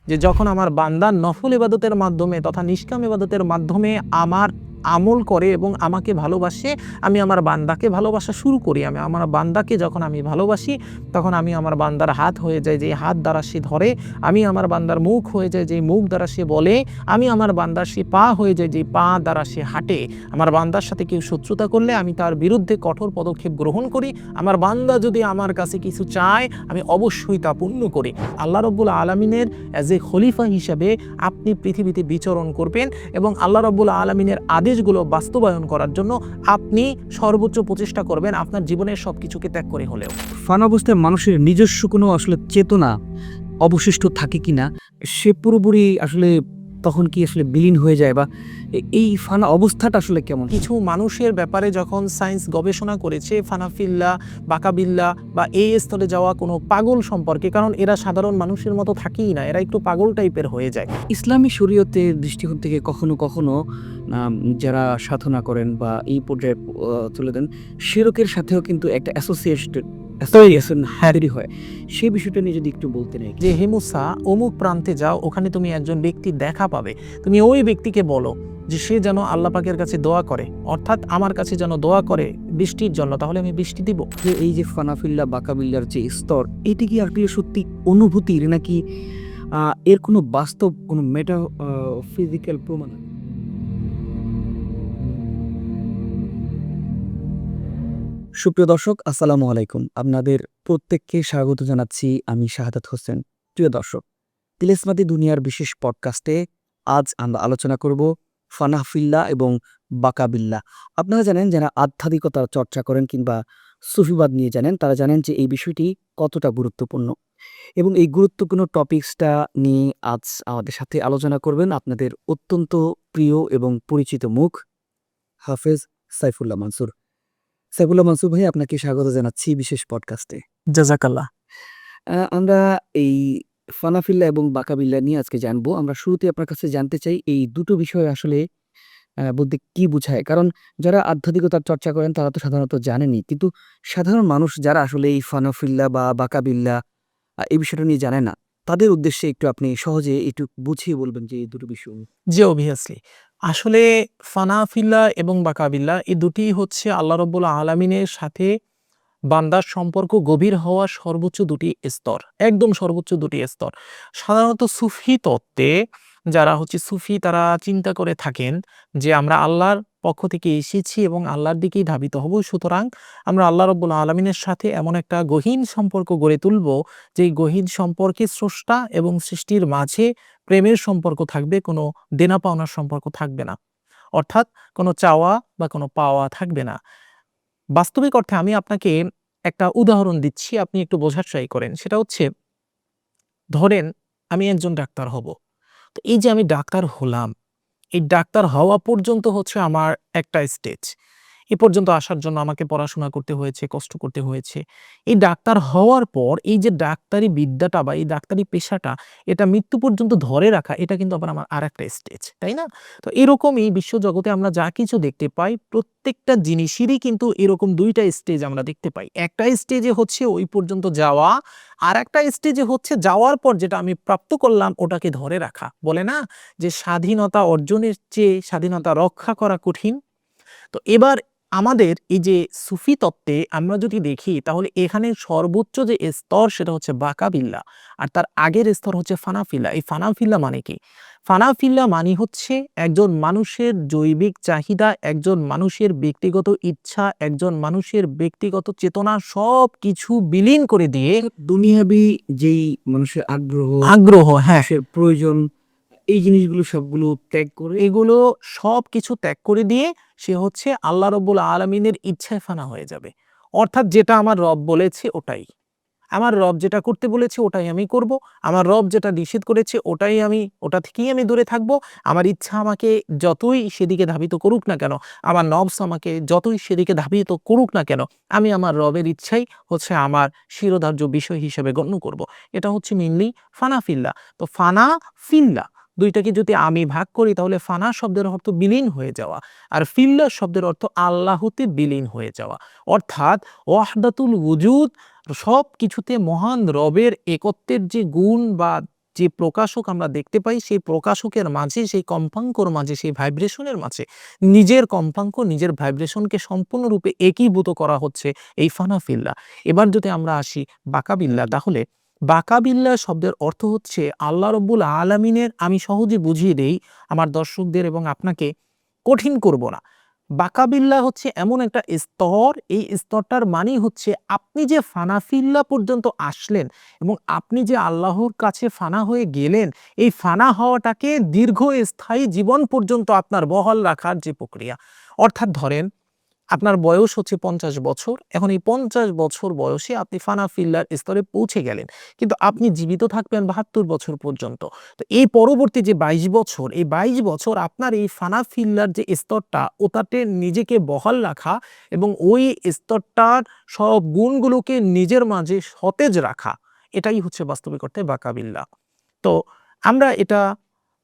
যে যখন আমার বান্দা নফল ইবাদতের মাধ্যমে তথা নিষ্কাম ইবাদতের মাধ্যমে আমার আমল করে এবং আমাকে ভালোবাসে, আমি আমার বান্দাকে ভালোবাসা শুরু করি। আমি আমার বান্দাকে যখন আমি ভালোবাসি, তখন আমি আমার বান্দার হাত হয়ে যাই, যে হাত দ্বারা সে ধরে। আমি আমার বান্দার মুখ হয়ে যায়, যে মুখ দ্বারা সে বলে। আমি আমার বান্দার সে পা হয়ে যায়, যে পা দ্বারা সে হাঁটে। আমার বান্দার সাথে কেউ শত্রুতা করলে আমি তার বিরুদ্ধে কঠোর পদক্ষেপ গ্রহণ করি। আমার বান্দা যদি আমার কাছে কিছু চায়, আমি অবশ্যই তা পূর্ণ করি। আল্লাহ রাব্বুল আলামিনের অ্যাজ এ খলিফা হিসাবে আপনি পৃথিবীতে বিচরণ করবেন এবং আল্লাহ রাব্বুল আলামিনের আদেশগুলো বাস্তবায়ন করার জন্য আপনি সর্বোচ্চ প্রচেষ্টা করবেন, আপনার জীবনের সব কিছুকে ত্যাগ করে হলেও। ফান অবস্থায় মানুষের নিজস্ব কোনো আসলে চেতনা অবশিষ্ট থাকে কিনা, সে পুরোপুরি আসলে তখন কি আসলে বিলীন হয়ে যায়, বা এই ফানা অবস্থাটা আসলে কেমন? কিছু মানুষের ব্যাপারে যখন সায়েন্স গবেষণা করেছে, ফানাফিল্লা, বাকাবিল্লা বা এই স্তরে যাওয়া কোনো পাগল সম্পর্কে, কারণ এরা সাধারণ মানুষের মতো থাকেই না, এরা একটু পাগল টাইপের হয়ে যায়। ইসলামী শরীয়তের দৃষ্টিকোণ থেকে কখনো কখনো যারা সাধনা করেন বা এই পর্যায়ে তুলে দেন, শিরকের সাথেও কিন্তু একটা অ্যাসোসিয়েশন তৈরি হয়। সেই বিষয়টা নিয়ে যদি একটু বলতেন। যে হে মুসা, অমুক প্রান্তে যাও, ওখানে তুমি একজন ব্যক্তির দেখা পাবে। তুমি ওই ব্যক্তিকে বলো যে সে যেন আল্লাহ পাকের কাছে দোয়া করে, অর্থাৎ আমার কাছে যেন দোয়া করে বৃষ্টির জন্য, তাহলে আমি বৃষ্টি দিব। যে এই যে ফানাফিল্লা বাকাবিল্লার যে স্তর, এটি কি আর কি সত্যি অনুভূতির, নাকি এর কোনো বাস্তব কোনো ফিজিক্যাল প্রমাণ? সুপ্রিয় দর্শক, আসসালামু আলাইকুম। আপনাদের প্রত্যেককে স্বাগত জানাচ্ছি, আমি শাহাদাত হোসেন। প্রিয় দর্শক, তিলেসমাতি দুনিয়ার বিশেষ পডকাস্টে আজ আমরা আলোচনা করব ফানাফিল্লা এবং বাকাবিল্লা। আপনারা জানেন, যারা আধ্যাত্মিকতার চর্চা করেন কিংবা সুফিবাদ নিয়ে জানেন, তারা জানেন যে এই বিষয়টি কতটা গুরুত্বপূর্ণ। এবং এই গুরুত্বপূর্ণ টপিকসটা নিয়ে আজ আমাদের সাথে আলোচনা করবেন আপনাদের অত্যন্ত প্রিয় এবং পরিচিত মুখ, হাফেজ সাইফুল্লাহ মানসুর। সাইফুল্লাহ মানসুর ভাই, আপনাকে স্বাগত জানাচ্ছি বিশেষ পডকাস্টে। জাযাকাল্লাহ। আমরা এই ফানাফিল্লা এবং বাকাবিল্লা নিয়ে আজকে জানবো। আমরা শুরুতে আপনার কাছে জানতে চাই, এই দুটো বিষয় আসলে বলতে কি বুঝায়? কারণ যারা আধ্যাত্মিকতার চর্চা করেন তারা তো সাধারণত জানেনই। কিন্তু সাধারণ মানুষ যারা আসলে এই ফানাফিল্লা বা বাকাবিল্লা এই বিষয়টা নিয়ে জানে না, তাদের উদ্দেশ্যে একটু আপনি সহজে একটু বুঝিয়ে বলবেন যে এই দুটো বিষয়। জি, অবভিয়াসলি। আসলে ফানাফিল্লা এবং বাকাবিল্লা এই দুটি হচ্ছে আল্লাহ রাব্বুল আলামিনের সাথে বান্দার সম্পর্ক গভীর হওয়া সর্বোচ্চ দুটি স্তর, একদম সর্বোচ্চ দুটি স্তর। সাধারণত সুফি তত্ত্বে যারা হচ্ছে সুফি, তারা চিন্তা করে থাকেন যে আমরা আল্লাহর পক্ষ থেকে এসেছি এবং আল্লাহর দিকেই ধাবিত হব। সুতরাং আমরা আল্লাহ রাব্বুল আলামিনের সাথে এমন একটা গহীন সম্পর্ক গড়ে তুলব, যেই গহীন সম্পর্কে স্রষ্টা এবং সৃষ্টির মাঝে প্রেমের সম্পর্ক থাকবে, কোনো দেনা পাওনার সম্পর্ক থাকবে না। অর্থাৎ কোনো চাওয়া বা কোনো পাওয়া থাকবে না। বাস্তবিক অর্থে আমি আপনাকে একটা উদাহরণ দিচ্ছি, আপনি একটু বোঝার ট্রাই করেন। সেটা হচ্ছে, ধরেন আমি একজন ডাক্তার হব। তো এই যে আমি ডাক্তার হলাম, এই ডাক্তার হওয়া পর্যন্ত হচ্ছে আমার একটা স্টেজ। এ পর্যন্ত আসার জন্য আমাকে পড়াশোনা করতে হয়েছে, কষ্ট করতে হয়েছে। এই ডাক্তার হওয়ার পর এই যে ডাক্তারি বিদ্যাটা বা এই ডাক্তারি পেশাটা, এটা মৃত্যু পর্যন্ত ধরে রাখা, এটা কিন্তু আবার আমার আরেকটা স্টেজ, তাই না? তো এরকমই বিশ্বজগতে আমরা যা কিছু দেখতে পাই, প্রত্যেকটা জিনিসেরই কিন্তু এরকম ২ টা স্টেজ আমরা দেখতে পাই। একটা স্টেজে হচ্ছে ওই পর্যন্ত যাওয়া, আরেকটা স্টেজে হচ্ছে যাওয়ার পর যেটা আমি প্রাপ্ত করলাম ওটাকে ধরে রাখা। বলে না যে স্বাধীনতা অর্জনের চেয়ে স্বাধীনতা রক্ষা করা কঠিন। তো এবার আমাদের এই যে সুফি তত্ত্বে আমরা যদি দেখি, তাহলে এখানে সর্বোচ্চ যে স্তর সেটা হচ্ছে বাকাবিল্লা, আর তার আগের স্তর হচ্ছে ফানাফিল্লা। এই ফানাফিল্লা মানে কি? ফানাফিল্লা মানে হচ্ছে একজন মানুষের জৈবিক চাহিদা, একজন মানুষের ব্যক্তিগত ইচ্ছা, একজন মানুষের ব্যক্তিগত চেতনা সবকিছু বিলীন করে দিয়ে দুনিয়াবি যেই মানুষের আগ্রহ, হ্যাঁ, মানুষের প্রয়োজন, এই জিনিসগুলো সবগুলো ত্যাগ করে এগুলো সবকিছু ত্যাগ করে দিয়ে সে হচ্ছে আল্লাহ রাব্বুল আলামিনের ইচ্ছায় ফানা হয়ে যাবে। অর্থাৎ যেটা আমার রব বলেছে ওটাই। আমার রব যেটা করতে বলেছে ওটাই আমি করব। আমার রব যেটা নিষেধ করেছে ওটা থেকেই আমি দূরে থাকব। আমার ইচ্ছা আমাকে যতই সেদিকে ধাবিত করুক না কেন, আমার নফস আমাকে যতই সেদিকে ধাবিত করুক না কেন, আমি আমার রবের ইচ্ছাই হচ্ছে আমার শিরোধার্য বিষয় হিসেবে গণ্য করব। এটা হচ্ছে মেইনলি ফানাফিল্লা। তো ফানাফিল্লা ২ টাকে যদি আমি ভাগ করি, তাহলে ফানা শব্দের অর্থ বিলীন হয়ে যাওয়া, আর ফিল্লা শব্দের অর্থ আল্লাহতে বিলীন হয়ে যাওয়া। অর্থাৎ ওয়াহদাতুল ওজুদ, সব কিছুতে মহান রবের একত্বের যে গুণ বা যে প্রকাশক আমরা দেখতে পাই, সেই প্রকাশকের মাঝে, সেই কম্পাঙ্কর মাঝে, সেই ভাইব্রেশনের মাঝে নিজের কম্পাঙ্ক, নিজের ভাইব্রেশনকে সম্পূর্ণরূপে একীভূত করা হচ্ছে এই ফানা ফিল্লাহ। এবার যদি আমরা আসি বাকাবিল্লাহ, তাহলে বাকাবিল্লাহ শব্দের অর্থ হচ্ছে আল্লাহ রব্বুল আলামিনের, আমি সহজে বুঝিয়ে দেই আমার দর্শকদের এবং আপনাকে, কঠিন করব না। বাকাবিল্লাহ হচ্ছে এমন একটা স্তর, এই স্তরটার মানে হচ্ছে আপনি যে ফানাফিল্লাহ পর্যন্ত আসলেন এবং আপনি যে আল্লাহর কাছে ফানা হয়ে গেলেন, এই ফানা হওয়াটাকে দীর্ঘস্থায়ী জীবন পর্যন্ত আপনার বহাল রাখার যে প্রক্রিয়া। অর্থাৎ ধরেন আপনার বয়স হচ্ছে 50 বছর, এখন এই 50 বছর বয়সে আপনি ফানাফিল্লার স্তরে পৌঁছে গেলেন, কিন্তু আপনি জীবিত থাকবেন 72 বছর পর্যন্ত। তো এই পরবর্তী যে 22 বছর, এই 22 বছর আপনার এই ফানাফিল্লার যে স্তরটা, ওটাতে নিজেকে বহাল রাখা এবং ওই স্তরটার সব গুণগুলোকে নিজের মাঝে সতেজ রাখা, এটাই হচ্ছে বাস্তবিক অর্থে বাকাবিল্লাহ। তো আমরা এটা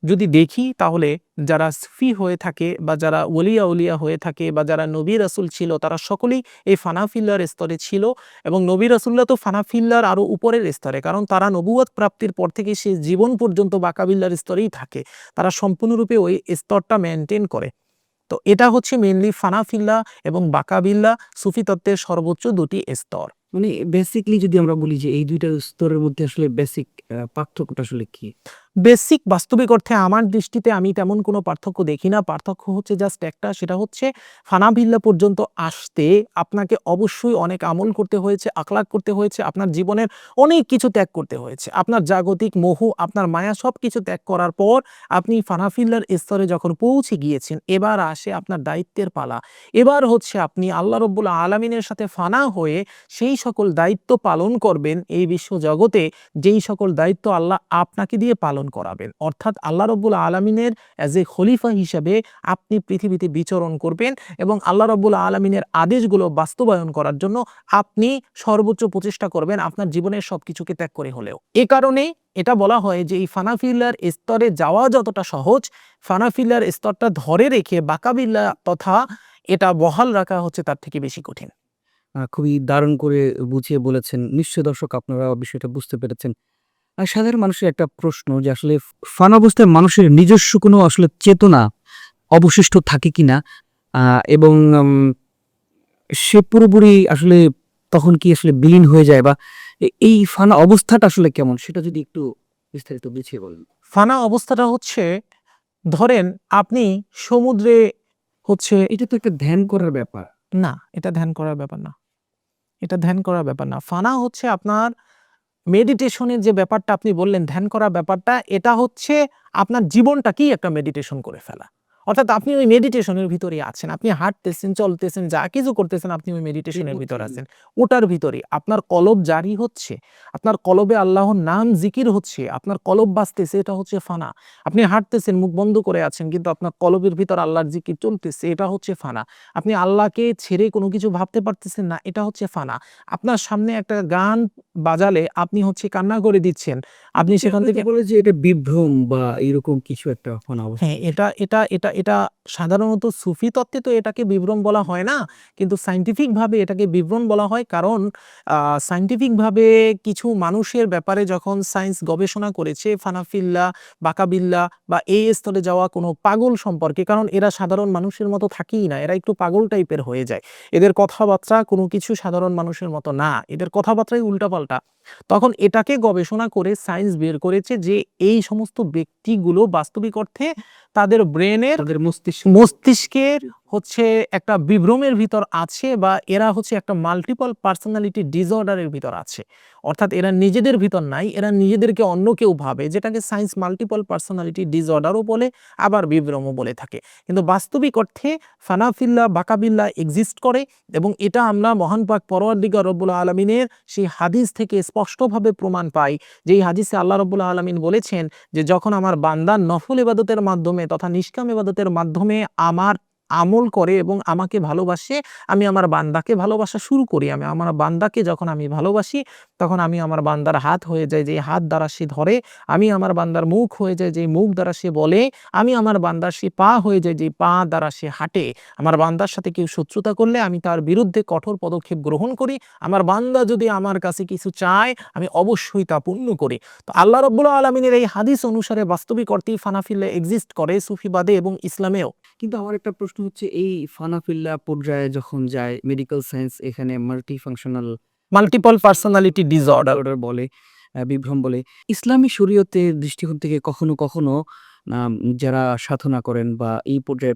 যদি দেখি, তাহলে যারা সুফি হয়ে থাকে বা যারা ওলিয়া উলিয়া হয়ে থাকে বা যারা নবী রাসূল ছিল, তারা সকলেই এই ফানাফিল্লার স্তরে ছিল এবং নবী রাসূলরা তো ফানাফিল্লার আরো উপরের স্তরে, কারণ তারা নবুয়ত প্রাপ্তির পর থেকে সে জীবন পর্যন্ত বাকাবিল্লার স্তরেই থাকে, তারা সম্পূর্ণরূপে ওই স্তরটা মেনটেন করে। তো এটা হচ্ছে মেইনলি ফানাফিল্লাহ এবং বাকাবিল্লাহ সুফি তত্ত্বের সর্বোচ্চ দুটি স্তর। মানে বেসিকলি যদি আমরা বলি যে এই দুইটা স্তরের মধ্যে আসলে বেসিক পার্থক্যটা আসলে কি? বেসিক বাস্তবিক অর্থে আমার দৃষ্টিতে আমি তেমন কোনো পার্থক্য দেখি না। পার্থক্য হচ্ছে জাস্ট একটা, সেটা হচ্ছে ফানাফিল্লাহ পর্যন্ত আসতে আপনাকে অবশ্যই অনেক আমল করতে হয়েছে, আখলাক করতে হয়েছে, আপনার জীবনের অনেক কিছু ত্যাগ করতে হয়েছে। আপনার জাগতিক মোহ, আপনার মায়া সবকিছু ত্যাগ করার পর আপনি ফানাফিল্লার স্তরে যখন পৌঁছে গিয়েছেন, এবার আসে আপনার দায়িত্বের পালা। এবার হচ্ছে আপনি আল্লাহ রব্বুল আলামিনের সাথে ফানা হয়ে সেই সকল দায়িত্ব পালন করবেন এই বিশ্বজগতে, যেই সকল দায়িত্ব আল্লাহ আপনাকে দিয়ে পালন করাবেন। অর্থাৎ আল্লাহ রব্বুল আলামিনের অ্যাজ এ খলিফা হিসাবে আপনি পৃথিবীতে বিচরণ করবেন এবং আল্লাহ রব্বুল আলামিনের আদেশগুলো বাস্তবায়ন করার জন্য আপনি সর্বোচ্চ প্রচেষ্টা করবেন, আপনার জীবনের সবকিছুকে ত্যাগ করে হলেও। এ কারণে এটা বলা হয় যে এই ফানাফিল্লার স্তরে যাওয়া যতটা সহজ, ফানাফিল্লার স্তরটা ধরে রেখে বাকাবিল্লাহ তথা এটা বহাল রাখা হচ্ছে তার থেকে বেশি কঠিন। খুবই দারুণ করে বুঝিয়ে বলেছেন। নিশ্চয়ই দর্শক আপনারা বিষয়টা বুঝতে পেরেছেন। আর সাধারণ মানুষের একটা প্রশ্ন যে আসলে ফানা অবস্থায় মানুষের নিজস্ব কোনো আসলে চেতনা অবশিষ্ট থাকে কিনা? এবং সে পুরোপুরি আসলে তখন কি আসলে বিলীন হয়ে যায়, বা এই ফানা অবস্থাটা আসলে কেমন? সেটা যদি একটু বিস্তারিত বুঝিয়ে বলেন। ফানা অবস্থাটা হচ্ছে, ধরেন আপনি সমুদ্রে হচ্ছে, এটা তো একটা ধ্যান করার ব্যাপার। না এটা ধ্যান করার ব্যাপার না, এটা ধ্যান করার ব্যাপার না। ফানা হচ্ছে আপনার মেডিটেশনের যে ব্যাপারটা আপনি বললেন, ধ্যান করার ব্যাপারটা, এটা হচ্ছে আপনার জীবনটাকেই একটা মেডিটেশন করে ফেলা। অর্থাৎ আপনি ওই মেডিটেশনের ভিতরেই আছেন, আপনি হাঁটতেছেন, চলতেছেন, যা কিছু করতেছেন আপনি ওই মেডিটেশনের ভিতরে আছেন। ওটার ভিতরে আপনার কলব জারি হচ্ছে, আপনার কলবে আল্লাহর নাম জিকির হচ্ছে, আপনার কলব বাজতেছে, এটা হচ্ছে ফানা। আপনি হাঁটতেছেন, মুখ বন্ধ করে আছেন, কিন্তু আপনার কলবের ভিতর আল্লাহর জিকির চলতেছে, এটা হচ্ছে ফানা। আপনি আল্লাহকে ছেড়ে কোনো কিছু ভাবতে পারতেছেন না, এটা হচ্ছে ফানা। আপনার সামনে একটা গান বাজালে আপনি হচ্ছে কান্না করে দিচ্ছেন, আপনি সেখান থেকে বলে যে এটা বিভ্রম বা এরকম কিছু একটা ফানা অবস্থা। হ্যাঁ, এটা সাধারণত সুফি তত্ত্বে তো এটাকে বিভ্রম বলা হয় না, কিন্তু সায়েন্টিফিক ভাবে এটাকে বিভ্রম বলা হয়। কারণ সায়েন্টিফিক ভাবে কিছু মানুষের ব্যাপারে যখন সায়েন্স গবেষণা করেছে ফানাফিল্লাহ, বাকাবিল্লাহ বা এই স্তরে যাওয়া কোনো পাগল সম্পর্কে, কারণ এরা সাধারণ মানুষের মতো থাকেই না, এরা একটু পাগল টাইপের হয়ে যায়, এদের কথাবার্তা কোনো কিছু সাধারণ মানুষের মতো না, এদের কথাবার্তাই উল্টাপাল্টা। তখন এটাকে গবেষণা করে সায়েন্স বের করেছে যে এই সমস্ত ব্যক্তিগুলো বাস্তবিক অর্থে তাদের ব্রেনের, তাদের মস্তিষ্কের হচ্ছে একটা বিভ্রমের ভিতর আছে, বা এরা হচ্ছে একটা মাল্টিপল পার্সোনালিটি ডিসঅর্ডারের ভিতর আছে। অর্থাৎ এরা নিজেদের ভিতর নাই, এরা নিজেদেরকে অন্য কেউ ভাবে, যেটাকে সায়েন্স মাল্টিপল পার্সোনালিটি ডিসঅর্ডারও বলে, আবার বিভ্রমও বলে থাকে। কিন্তু বাস্তবিক অর্থে ফানাফিল্লাহ, বাকাবিল্লাহ এক্সিস্ট করে এবং এটা আমরা মহান পাক পরওয়ারদিগার রব্বুল আলামিনের সেই হাদিস থেকে স্পষ্টভাবে প্রমাণ পাই, যেই হাদিসে আল্লাহ রব্বুল আলামিন বলেছেন যে যখন আমার বান্দা নফল ইবাদতের মাধ্যমে তথা নিষ্কাম ইবাদতের মাধ্যমে আমার আমল করে এবং আমাকে ভালোবাসে, আমি আমার বান্দাকে ভালোবাসা শুরু করি। আমি আমার বান্দাকে যখন আমি ভালোবাসি, তখন আমি আমার বান্দার হাত হয়ে যাই, যে হাত দ্বারা সে ধরে। আমি আমার বান্দার মুখ হয়ে যাই, যে মুখ দ্বারা সে বলে। আমি আমার বান্দার সে পা হয়ে যাই, যে পা দ্বারা সে হাঁটে। আমার বান্দার সাথে কেউ শত্রুতা করলে আমি তার বিরুদ্ধে কঠোর পদক্ষেপ গ্রহণ করি। আমার বান্দা যদি আমার কাছে কিছু চায়, আমি অবশ্যই তা পূর্ণ করি। তো আল্লাহ রাব্বুল আলামিনের এই হাদিস অনুসারে বাস্তবিক অর্থেই ফানাফিল্লা এক্সিস্ট করে সুফিবাদে এবং ইসলামেও। কিন্তু আমার একটা প্রশ্ন হচ্ছে, এই ফানাফিল্লা পর্যায়ে যখন যায়, মেডিকেল সায়েন্স এখানে multi functional multiple personality disorder. Disorder বলে, বিভ্রম বলে। ইসলামী শরীয়তের দৃষ্টিকোণ থেকে কখনো কখনো যারা সাধনা করেন বা এই পর্যায়ে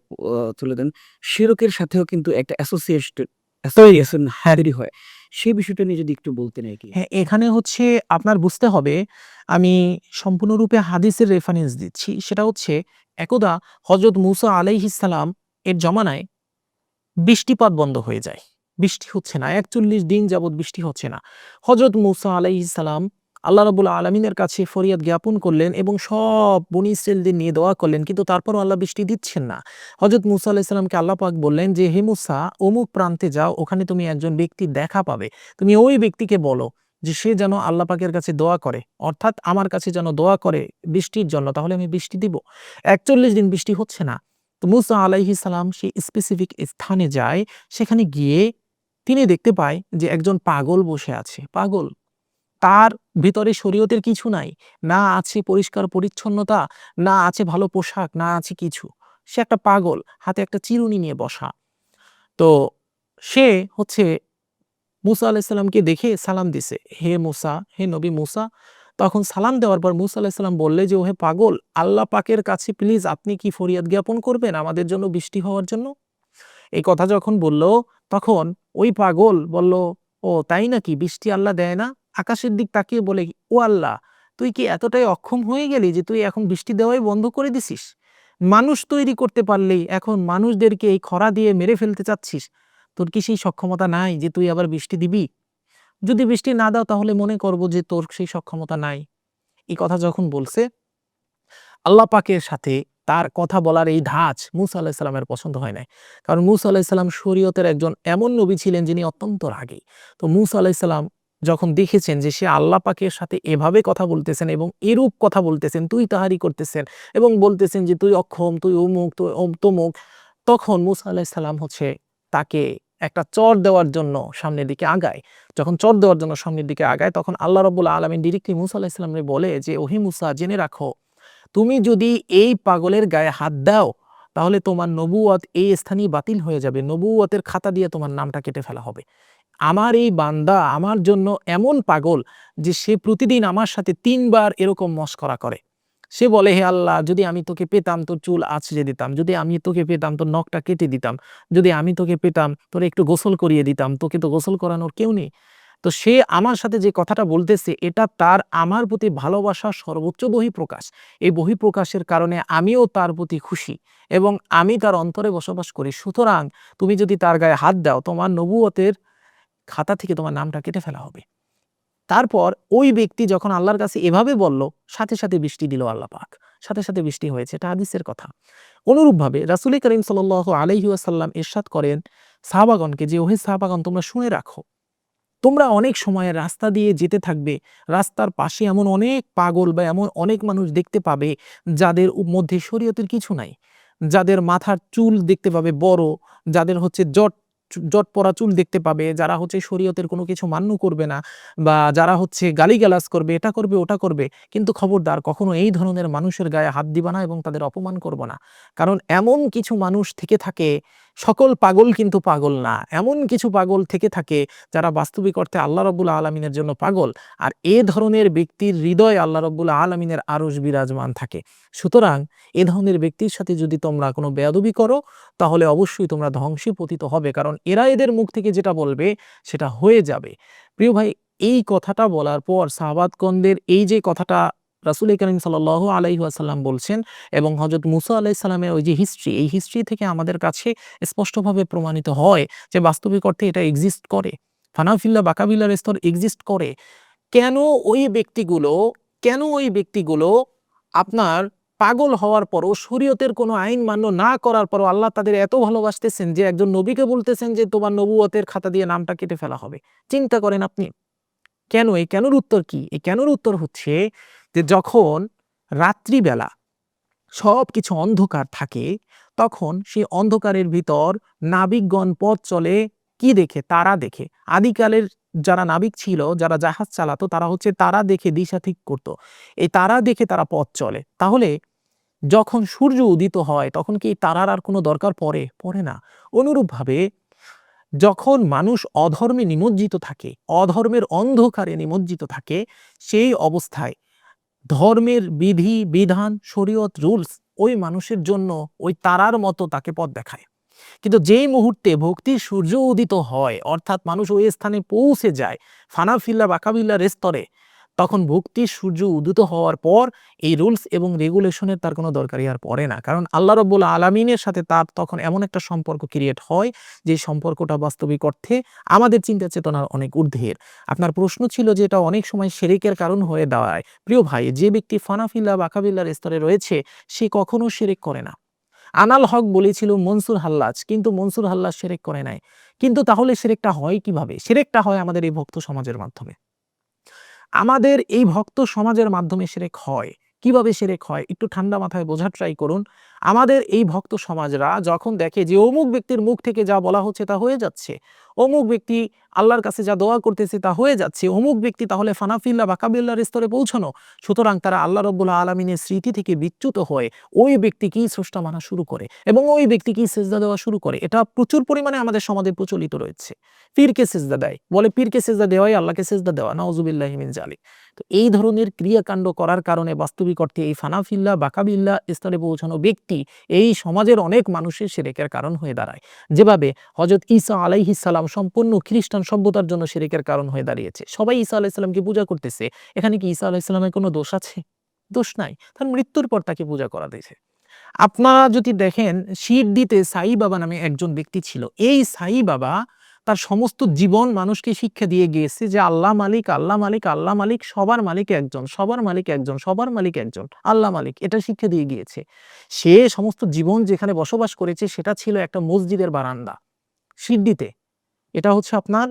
তুলে দেন, শিরকের সাথেও কিন্তু একটা তৈরি অ্যাসোসিয়েশন হ্যাঁ, তৈরি হয়। সেই বিষয়টা নিয়ে যদি একটু বলতেন আরকি। হ্যাঁ, এখানে হচ্ছে আপনার বুঝতে হবে, আমি সম্পূর্ণরূপে হাদিসের রেফারেন্স দিচ্ছি। সেটা হচ্ছে একদা হযরত মূসা আলাইহিস সালাম এর জমানায় বৃষ্টিপাত বন্ধ হয়ে যায়। বৃষ্টি হচ্ছে না। ৪১ দিন যাবৎ বৃষ্টি হচ্ছে না। হযরত মূসা আলাইহিস সালাম আল্লাহ রাব্বুল আলামিনের কাছে ফরিয়াদ জ্ঞাপন করলেন এবং সব বনী ইসরাঈলদের নিয়ে দোয়া করলেন। কিন্তু তারপরও আল্লাহ বৃষ্টি দিচ্ছেন না। হযরত মূসা আলাইহিস সালামকে আল্লাহ পাক বললেন যে, "হে মূসা, অমুক প্রান্তে যাও, ওখানে তুমি একজন ব্যক্তির দেখা পাবে। তুমি ওই ব্যক্তিকে বলো যে সে যেন আল্লাহ পাকের কাছে দোয়া করে। অর্থাৎ আমার কাছে যেন দোয়া করে বৃষ্টির জন্য, তাহলে আমি বৃষ্টি দিব।" ৪১ দিন বৃষ্টি হচ্ছে না। তো মূসা আলাইহিস সালাম সেই স্পেসিফিক স্থানে যায়। সেখানে গিয়ে তিনি দেখতে পায় যে একজন পাগল বসে আছে। পাগল। তার ভিতরে শরীয়তের কিছু নাই। না আছে পরিষ্কার পরিচ্ছন্নতা, না আছে ভালো পোশাক, না আছে কিছু। সে একটা পাগল। হাতে একটা চিরুনি নিয়ে বসা। তো সে হচ্ছে মূসা আলাইহিস সালামকে দেখে সালাম দিছে। "হে মূসা, হে নবী মূসা।" তখন সালাম দেওয়ার পর মূসা আলাইহিস সালাম বললে যে, "ওহে পাগল, আল্লাহ পাকের কাছে প্লিজ আপনি কি ফরিয়াদ জ্ঞাপন করবেন আমাদের জন্য বৃষ্টি হওয়ার জন্য?" এই কথা যখন বলল, তখন ওই পাগল বলল, "ও তাই নাকি? বৃষ্টি আল্লাহ দেয় না?" আকাশের দিক তাকিয়ে বলে, "ও আল্লাহ! তুই কি এতটাই অক্ষম হয়ে গেলি যে তুই এখন বৃষ্টি দেওয়াই বন্ধ করে দিছিস? মানুষ তৈরি করতে পারলেই এখন মানুষদেরকে এই খরা দিয়ে মেরে ফেলতে চাচ্ছিস? তোর কি সেই সক্ষমতা নাই যে তুই আবার বৃষ্টি দিবি? যদি বৃষ্টি না দাও তাহলে মনে করব যে তোর সেই সক্ষমতা নাই।" এই কথা যখন বলছে, আল্লাহ পাকের সাথে তার কথা বলার এই ধাঁচ মূসা আলাইহিস সালামের পছন্দ হয় নাই। কারণ মূসা আলাইহিস সালাম শরীয়তের একজন এমন নবী ছিলেন যিনি অত্যন্ত রাগী। তো মূসা আলাইহিস সালাম যখন দেখেছেন যে সে আল্লাহ পাকের সাথে এভাবে কথা বলতেছেন এবং এরূপ কথা বলতেছেন, তুই তাহারি করতেছেন এবং বলতেছেন যে তুই অক্ষম, তুই অমুক, তুই তমুক। তখন মূসা আলাইহিস সালাম হচ্ছে তাকে একটা চড় দেওয়ার জন্য সামনের দিকে আগায়। যখন চড় দেওয়ার জন্য সামনের দিকে আগায়, তখন আল্লাহ রাব্বুল আলামিন ডিরেক্টলি মূসা আলাইহিস সালামকে বলে যে, "ওহে মূসা, জেনে রাখো, তুমি যদি এই পাগলের গায়ে হাত দাও, তাহলে তোমার নবুয়ত এই স্থানেই বাতিল হয়ে যাবে। নবুয়তের খাতা দিয়ে তোমার নামটা কেটে ফেলা হবে। আমার এই বান্দা আমার জন্য এমন পাগল যে সে প্রতিদিন আমার সাথে ৩ বার এরকম মশকরা করে। সে বলে, হে আল্লাহ, যদি আমি তোকে পেতাম তোর চুল আঁচড়ে দিতাম। যদি আমি তোকে পেতাম তোর নখটা কেটে দিতাম। যদি আমি তোকে পেতাম তোরে একটু গোসল করিয়ে দিতাম। তোকে তো গোসল করানোর কেউ নেই। তো সে আমার সাথে যে কথাটা বলতেছে এটা তার আমার প্রতি ভালোবাসার সর্বোচ্চ বহিঃপ্রকাশ। এই বহিঃপ্রকাশের কারণে আমিও তার প্রতি খুশি এবং আমি তার অন্তরে বসবাস করি। সুতরাং তুমি যদি তার গায়ে হাত দাও, তোমার নবুয়তের খাতা থেকে তোমার নামটা কেটে ফেলা হবে। তারপর ওই ব্যক্তি যখন আল্লাহর কাছে এভাবে বলল, সাথে, সাথে বৃষ্টি দিল আল্লাহ পাক। সাথে, সাথে বৃষ্টি হয়েছে। এটা হাদিসের কথা। অনুরূপভাবে রাসূল করিম সাল্লাল্লাহু আলাইহি ওয়াসাল্লাম ইরশাদ করেন সাহাবাগণকে যে, ওহে সাহাবাগণ, তোমরা শুনে রাখো। তোমরা অনেক সময় রাস্তা দিয়ে যেতে থাকবে। রাস্তার পাশে এমন অনেক পাগল বা এমন অনেক মানুষ দেখতে পাবে যাদের মধ্যে শরীয়তের কিছু নাই। যাদের মাথার চুল দেখতে পাবে বড়, যাদের হচ্ছে জট পড়া চুল দেখতে পাবে, যারা হচ্ছে শরীয়তের কোনো কিছু মান্য করবে না বা যারা হচ্ছে গালিগালাজ করবে, এটা করবে, ওটা করবে। কিন্তু খবরদার কখনো এই ধরনের মানুষের গায়ে হাত দিবা না এবং তাদের অপমান করব না। কারণ এমন কিছু মানুষ থেকে থাকে, সকল পাগল কিন্তু পাগল না। এমন কিছু পাগল থেকে থাকে যারা বাস্তবিক অর্থে আল্লাহ রাব্বুল আলামিনের জন্য পাগল। আর এ ধরনের ব্যক্তির হৃদয়ে আল্লাহ রাব্বুল আলামিনের আরশ বিরাজমান থাকে। সুতরাং এ ধরনের ব্যক্তির সাথে যদি তোমরা কোনো বেয়াদবি করো, তাহলে অবশ্যই তোমরা ধ্বংসে পতিত হবে। কারণ এরা এদের মুখ থেকে যেটা বলবে সেটা হয়ে যাবে। প্রিয় ভাই, এই কথাটা বলার পর সাহাবাতগণদের এই যে কথাটা রাসূল কারীম সাল্লাল্লাহু আলাইহি ওয়াসাল্লাম বলছেন এবং হযরত মূসা আলাইহিস সালামের ওই যে হিস্ট্রি, এই হিস্ট্রি থেকে আমাদের কাছে স্পষ্টভাবে প্রমাণিত হয় যে বাস্তবিক অর্থে এটা এক্সিস্ট করে। ফানাফিল্লা বাকাবিলার স্তর এক্সিস্ট করে। কেন ওই ব্যক্তিগুলো কেন ওই ব্যক্তিগুলো আপনার পাগল হওয়ার পরও শরীয়তের কোনো আইন মান্য না করার পরও আল্লাহ তাদের এত ভালোবাসতেছেন যে একজন নবীকে বলতেছেন যে তোমার নবুয়তের খাতা দিয়ে নামটা কেটে ফেলা হবে। চিন্তা করেন আপনি। কেন? এই কেনর উত্তর কি? এই কেনর উত্তর হচ্ছে যে যখন রাত্রিবেলা সবকিছু অন্ধকার থাকে, তখন সেই অন্ধকারের ভিতর নাবিকগণ পথ চলে কি দেখে? তারা দেখে। আদিকালের যারা নাবিক ছিল, যারা জাহাজ চালাতো, তারা হচ্ছে তারা দেখে দিশা ঠিক করত। এই তারা দেখে তারা পথ চলে। তাহলে যখন সূর্য উদিত হয় তখন কি এই তারার আর কোনো দরকার পড়ে? পড়ে না। অনুরূপভাবে যখন মানুষ অধর্মে নিমজ্জিত থাকে, অধর্মের অন্ধকারে নিমজ্জিত থাকে, সেই অবস্থায় ধর্মের বিধি বিধান শরীয়ত রুলস ওই মানুষের জন্য ওই তারার মতো তাকে পথ দেখায়। কিন্তু যেই মুহূর্তে ভক্তির সূর্য উদিত হয়, অর্থাৎ মানুষ ওই স্থানে পৌঁছে যায় ফানাফিল্লা বাকাবিল্লার স্তরে, তখন ভক্তির সূর্য উদিত হওয়ার পর এই রুলস এবং রেগুলেশনের তার কোনো দরকারই আর পড়ে না। কারণ আল্লাহ রাব্বুল আলামিনের সাথে তার তখন এমন একটা সম্পর্ক ক্রিয়েট হয় যে সম্পর্কটা বাস্তবিক অর্থে আমাদের চিন্তা চেতনার অনেক ঊর্ধ্বের। আপনার প্রশ্ন ছিল যে এটা অনেক সময় শিরকের কারণ হয়ে দাঁড়ায়। প্রিয় ভাই, যে ব্যক্তি ফানাফিল্লা বাকাবিল্লার স্তরে রয়েছে সে কখনো শিরক করে না। আনাল হক বলেছিল মনসুর হাল্লাজ, কিন্তু মনসুর হাল্লাজ শিরক করে নাই। কিন্তু তাহলে শিরকটা হয় কিভাবে? শিরকটা হয় আমাদের এই ভক্ত সমাজের মাধ্যমে। আমাদের এই ভক্ত সমাজের মাধ্যমে শিরক হয়। কিভাবে শিরক হয়? একটু ঠান্ডা মাথায় বোঝার ট্রাই করুন। আমাদের এই ভক্ত সমাজরা যখন দেখে যে অমুক ব্যক্তির মুখ থেকে যা বলা হচ্ছে তা হয়ে যাচ্ছে, অমুক ব্যক্তি আল্লাহর কাছে যা দোয়া করতেছে তা হয়ে যাচ্ছে, অমুক ব্যক্তি তাহলে ফানাফিল্লা বাকাবিল্লার স্তরে পৌঁছানো, সুতরাং তারা আল্লাহ রাব্বুল আলামিনের স্মৃতি থেকে বিচ্যুত হয়ে ওই ব্যক্তিকেই স্রষ্টা মানা শুরু করে এবং ওই ব্যক্তিকেই সিজদা দেওয়া শুরু করে। এটা প্রচুর পরিমাণে আমাদের সমাজে প্রচলিত রয়েছে। পীরকে সিজদা দেয়, বলে পীরকে সিজদা দেওয়াই আল্লাহকে সিজদা দেওয়া, নাউজুবিল্লাহি মিন যালিক। তো এই ধরনের ক্রিয়াকাণ্ড করার কারণে বাস্তবিক অর্থে এই ফানাফিল্লা বাকাবিল্লা স্তরে পৌঁছানো ব্যক্তি এই সমাজের অনেক মানুষের শিরকের কারণ হয়ে দাঁড়ায়। যেভাবে হযরত ঈসা আলাইহিস সালাম সম্পূর্ণ খ্রিস্টান সভ্যতার জন্য শিরকের কারণ হয়ে দাঁড়িয়েছে। সবাই ঈসা আলাইহিস সালামকে পূজা করতেছে। এখানে কি ঈসা আলাইহিস সালামের কোনো দোষ আছে? দোষ নাই। তার মৃত্যুর পর তাকে পূজা করা হয়েছে। আপনারা যদি দেখেন, শিরডিতে সাই বাবা নামে একজন ব্যক্তি ছিল। এই সাই বাবা তার সমস্ত জীবন মানুষকে শিক্ষা দিয়ে গিয়েছে যে আল্লাহ মালিক, আল্লাহ মালিক, আল্লাহ মালিক, সবার মালিক একজন, সবার মালিক একজন, সবার মালিক একজন, আল্লাহ মালিক, এটা শিক্ষা দিয়ে গিয়েছে। সে সমস্ত জীবন যেখানে বসবাস করেছে সেটা ছিল একটা মসজিদের বারান্দা শিরডিতে। এটা হচ্ছে আপনার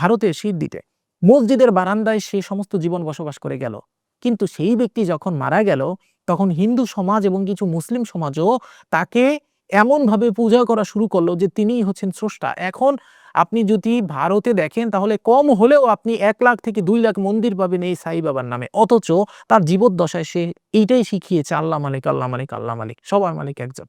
ভারতের শিরডিতে মসজিদের বারান্দায় সে সমস্ত জীবন বসবাস করে গেল। কিন্তু সেই ব্যক্তি যখন মারা গেল তখন হিন্দু সমাজ এবং কিছু মুসলিম সমাজও তাকে এমনভাবে পূজা করা শুরু করলো যে তিনিই হচ্ছেন স্রষ্টা। এখন আপনি যদি ভারতে দেখেন তাহলে কম হলেও আপনি 1 লাখ থেকে 2 লাখ মন্দির পাবেন এই সাই বাবার নামে। অথচ তার জীবদ্দশায় সে এইটাই শিখিয়েছে আল্লাহ মালিক, আল্লাহ মালিক, আল্লাহ মালিক, সবার মালিক একজন।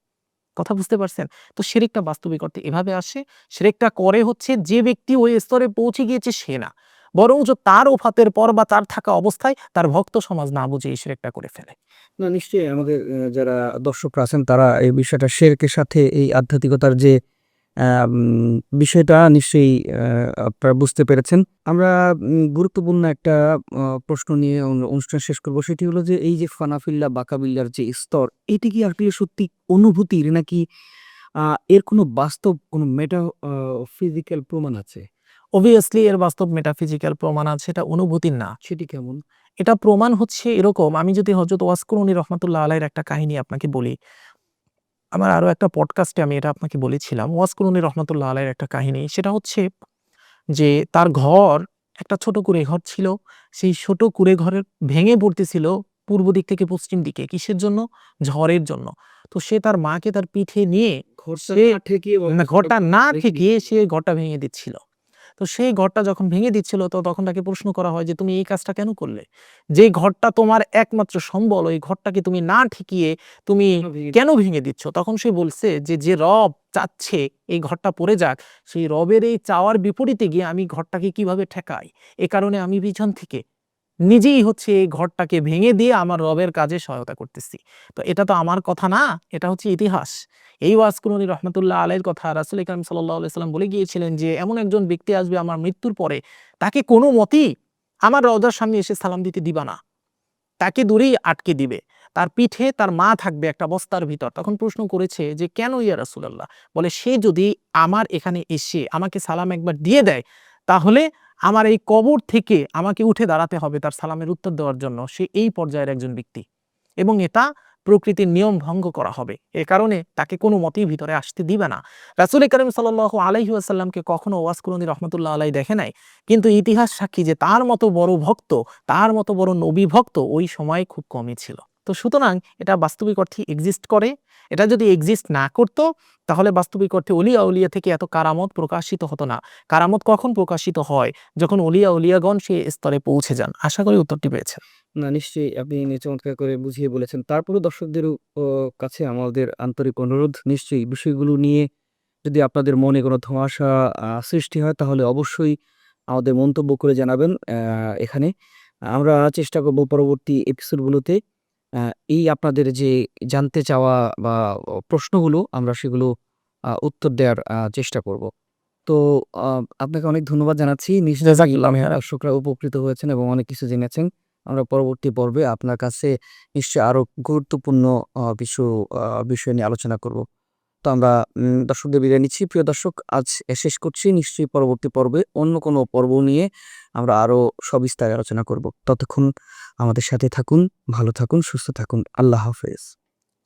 কথা বুঝতে পারছেন? তো শিরকটা বাস্তবিক অর্থে এভাবে আসে। শিরকটা করে হচ্ছে যে ব্যক্তি ওই স্তরে পৌঁছে গিয়েছে সে না, বরঞ্চ তার ওফাতের পর বা তার থাকা অবস্থায় তার ভক্ত সমাজ না বুঝে এই শিরকটা করে ফেলে। না, নিশ্চয়ই আমাদের যারা দর্শকরা আছেন তারা এই বিষয়টা শিরকের সাথে এই আধ্যাত্মিকতার যে বিষয়টা নিশ্চয়ই আপনারা বুঝতে পেরেছেন। আমরা গুরুত্বপূর্ণ একটা প্রশ্ন নিয়ে অনুষ্ঠান শেষ করব। সেটি হলো যে এই যে ফানাফিল্লা বাকাবিল্লার যে স্তর, এটি কি আসলে সত্যি অনুভূতির নাকি এর কোনো বাস্তব কোনো ফিজিক্যাল প্রমাণ আছে? অবভিয়াসলি এর বাস্তব মেটাফিজিক্যাল প্রমাণ আছে, এটা অনুভূতির না। সেটি কেমন? এটা প্রমাণ হচ্ছে এরকম, আমি যদি হযরত ওয়াসকুরুনি রহমাতুল্লাহ আলাইহির একটা কাহিনী আপনাকে বলি। আমার আরো একটা পডকাস্টে আমি এটা আপনাকে বলেছিলাম। ওয়াসকুরুনি রহমাতুল্লাহ আলাইহির একটা কাহিনী। সেটা হচ্ছে যে তার ঘর একটা ছোট কুঁড়ে ঘর ছিল। সেই ছোট কুঁড়ে ঘরের ভেঙে পড়তেছিল পূর্ব দিক থেকে পশ্চিম দিকে। কিসের জন্য? ঝড়ের জন্য। তো সে তার মাকে তার পিঠে নিয়ে ঘরটা সে না ঠেকিয়ে না, ঘরটা না রেখে ঠেকিয়ে দিচ্ছিল। সে ঘরটা ভেঙে দিচ্ছিল। তো সেই ঘরটা যখন ভেঙে দিচ্ছিল তো তখন তাকে প্রশ্ন করা হয় যে, "তুমি এই কাজটা কেন করলে? যেই ঘরটা তোমার একমাত্র সম্বল, ওই ঘরটাকে তুমি না ঠেকিয়ে তুমি কেন ভেঙে কেন ভেঙে দিচ্ছ?" তখন সে বলছে যে, "যে রব চাচ্ছে এই ঘরটা পড়ে যাক, সেই রবের এই চাওয়ার বিপরীতে গিয়ে আমি ঘরটাকে কিভাবে ঠেকাই? এ কারণে আমি পিছন থেকে নিজেই হচ্ছে এই ঘরটাকে ভেঙে দিয়ে আমার রবের কাজে সহায়তা করতেছি।" তো এটা তো আমার কথা না, এটা হচ্ছে ইতিহাস। এই ওয়াসকুরুনি রহমাতুল্লাহ আলাইহির কথা রাসূল কারীম সাল্লাল্লাহু আলাইহি ওয়াসাল্লাম বলে গিয়েছিলেন যে, এমন একজন ব্যক্তি আসবে আমার মৃত্যুর পরে, তাকে কোনো মতেই আমার রওজার সামনে এসে সালাম দিতে দিবা না। তাকে দূরেই আটকে দিবে। তার পিঠে তার মা থাকবে একটা বস্তার ভিতর। তখন প্রশ্ন করেছে যে, "কেন ইয়া রাসূলুল্লাহ?" বলে, "সে যদি আমার এখানে এসে আমাকে সালাম একবার দিয়ে দেয়, তাহলে আমার এই কবর থেকে আমাকে উঠে দাঁড়াতে হবে তার সালামের উত্তর দেওয়ার জন্য। সে এই পর্যায়ের একজন ব্যক্তি। এবং এটা প্রকৃতির নিয়ম ভঙ্গ করা হবে। এ কারণে তাকে কোনো মতেই ভিতরে আসতে দিবে না। রাসূল কারীম সাল্লাল্লাহু আলাইহি ওয়াসাল্লামকে কখনো ওয়াস কুরআনী রাহমাতুল্লাহ আলাইহি দেখে নাই। কিন্তু ইতিহাস সাক্ষী যে তার মতো বড় ভক্ত, তার মতো বড় নবী ভক্ত ওই সময় খুব কমই ছিল। তো সুতরাং এটা বাস্তবিক অর্থে এক্সিস্ট করে। এটা যদি এক্সিস্ট না করত, তাহলে বাস্তবিক অর্থে অলিয়া উলিয়া থেকে এত কারামত প্রকাশিত হতো না। কারামত কখন প্রকাশিত হয়? যখন অলিয়া উলিয়াগণ সেই স্তরে পৌঁছে যান। আশা করি উত্তরটি পেয়েছেন। না, নিশ্চয়ই আপনি চমৎকার করে বুঝিয়ে বলেছেন। তারপরেও দর্শকদের কাছে আমাদের আন্তরিক অনুরোধ, নিশ্চয়ই বিষয়গুলো নিয়ে যদি আপনাদের মনে কোনো ধোঁয়াশা সৃষ্টি হয় তাহলে অবশ্যই আমাদের মন্তব্য করে জানাবেন এখানে। আমরা চেষ্টা করব পরবর্তী এপিসোডগুলোতে এই আপনাদের যে জানতে চাওয়া বা প্রশ্নগুলো আমরা সেগুলো উত্তর দেওয়ার চেষ্টা করব। তো আ আপনাকে অনেক ধন্যবাদ জানাচ্ছি। নিশ্চয়ই জাযাকাল্লাহ খাইরান। দর্শকরা উপকৃত হয়েছেন এবং অনেক কিছু জেনেছেন। আমরা পরবর্তী পর্বে আপনার কাছে নিশ্চয়ই আরো গুরুত্বপূর্ণ কিছু বিষয় নিয়ে আলোচনা করব। তো আমরা দর্শকদের বিদায় নিচ্ছি। প্রিয় দর্শক, আজ শেষ করছি। নিশ্চয়ই পরবর্তী পর্বে অন্য কোনো পর্ব নিয়ে আমরা আরো সবিস্তারে আলোচনা করব। ততক্ষণ আমাদের সাথে থাকুন, ভালো থাকুন, সুস্থ থাকুন। আল্লাহ হাফেজ।